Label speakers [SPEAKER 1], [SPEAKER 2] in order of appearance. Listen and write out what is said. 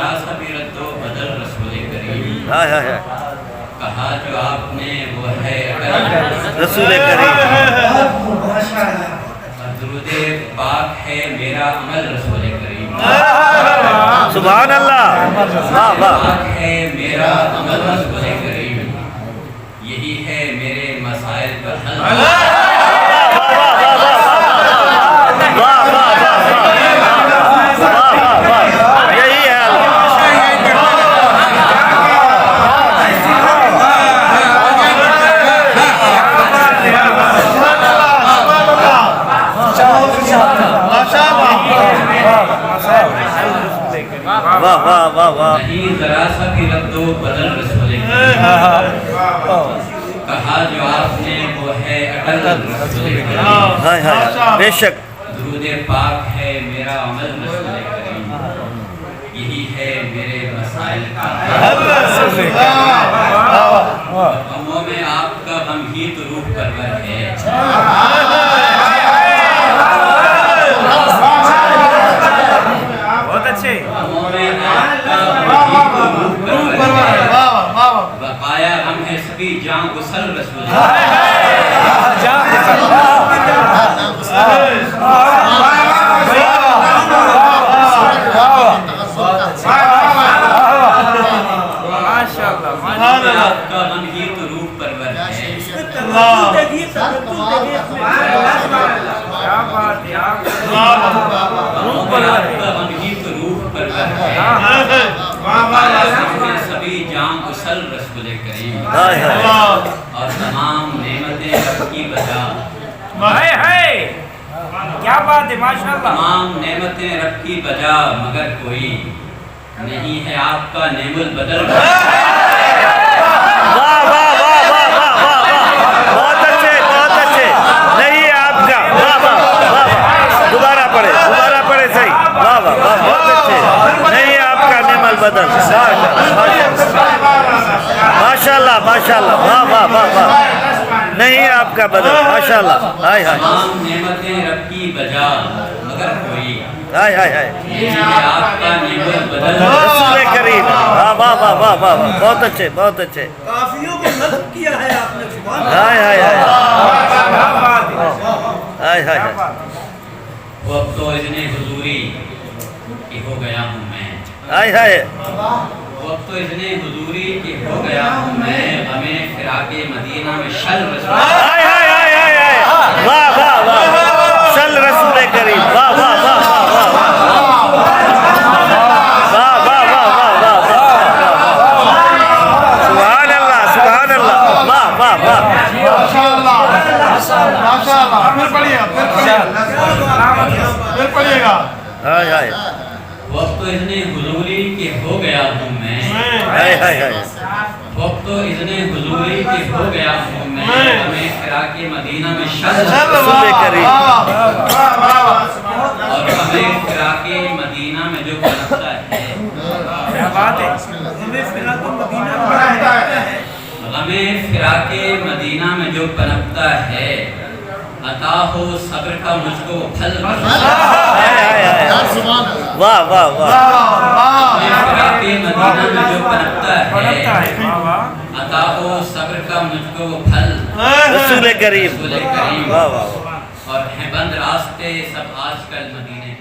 [SPEAKER 1] ذرا سا بھی رد و بدل رسول کریم، کہا جو آپ نے وہ ہے
[SPEAKER 2] رسول کریم،
[SPEAKER 1] درود پاک ہے میرا عمل رسول کریم،
[SPEAKER 2] سبحان اللہ، واہ واہ،
[SPEAKER 1] پاک ہے میرا عمل رسول کریم، یہی ہے میرے مسائل کا حل، نہیں ذرا سا بھی رد و بدل رسول کریم، کہا جو آپ نے وہ ہے اٹل رسول کریم،
[SPEAKER 2] بے شک
[SPEAKER 1] درود پاک ہے میرا عمل رسول کریم، یہی ہے میرے مسائل کا حل، غموں میں آپ کا غم ہی تو روح پرور ہے،
[SPEAKER 3] بہت اچھے،
[SPEAKER 1] غموں میں آپ کا غم ہی تو روح پرور ہے، بقایا غم ہے سبھی جان گسل رسول آپ کا غم ہی تو روح پرور ہے، سبھی جان گسل رسول کریم، اور تمام نعمتیں رب کی بجا،
[SPEAKER 3] کیا بات ہے، ماشاءاللہ،
[SPEAKER 1] تمام نعمتیں رب کی بجا، مگر کوئی نہیں ہے آپ کا نعم البدل،
[SPEAKER 2] ماشاءاللہ ماشاءاللہ، واہ واہ واہ واہ، نہیں آپ کا بدل، ماشاءاللہ، ہائے ہائے،
[SPEAKER 1] تمام نعمتیں رب کی بجا، مگر کوئی
[SPEAKER 2] ہائے ہائے ہائے،
[SPEAKER 1] نہیں ہے آپ کا نعم البدل،
[SPEAKER 2] رسول کریم، واہ واہ واہ واہ واہ، بہت اچھے بہت اچھے،
[SPEAKER 4] کافیوں کو نظم کیا ہے آپ نے، سبحان
[SPEAKER 2] ہائے ہائے ہائے، ہائے ہائے،
[SPEAKER 1] وہ اب تو اذن حضوری کہ ہو گیا ہوں میں،
[SPEAKER 2] ہائے ہائے،
[SPEAKER 1] وہ اب تو اذن حضوری کہ ہو گیا ہوں میں، غم فراق مدینہ میں شل رسول،
[SPEAKER 2] ہائے ہائے ہائے ہائے، واہ واہ واہ، شل رسول کریم، واہ واہ واہ واہ واہ، سبحان اللہ سبحان اللہ، واہ واہ واہ،
[SPEAKER 5] ماشاءاللہ ماشاءاللہ، پھر پڑھیے گا،
[SPEAKER 2] ہائے ہائے،
[SPEAKER 1] وہ اب تو اذن حضوری کہ ہو گیا ہوں میں،
[SPEAKER 2] ہائے ہائے ہائے،
[SPEAKER 1] وہ اب تو اذن حضوری کہ ہو گیا ہوں میں، غم فراق مدینہ میں شل
[SPEAKER 2] رسول کریم،
[SPEAKER 1] اور غم فراق مدینہ میں جو پنپتا ہے،
[SPEAKER 3] کیا بات ہے،
[SPEAKER 1] غم فراق مدینہ میں جو پنپتا ہے، عطا ہو صبر کا مجھ کو پھل،
[SPEAKER 2] واہ واہ واہ،
[SPEAKER 1] غم فراق مدینہ میں جو پنپتا ہے، عطا ہو صبر کا مجھ کو پھل،
[SPEAKER 2] رسول کریم،
[SPEAKER 1] رسول کریم،
[SPEAKER 2] واہ واہ،
[SPEAKER 1] اور ہیں بند راستے سب آج کل مدینے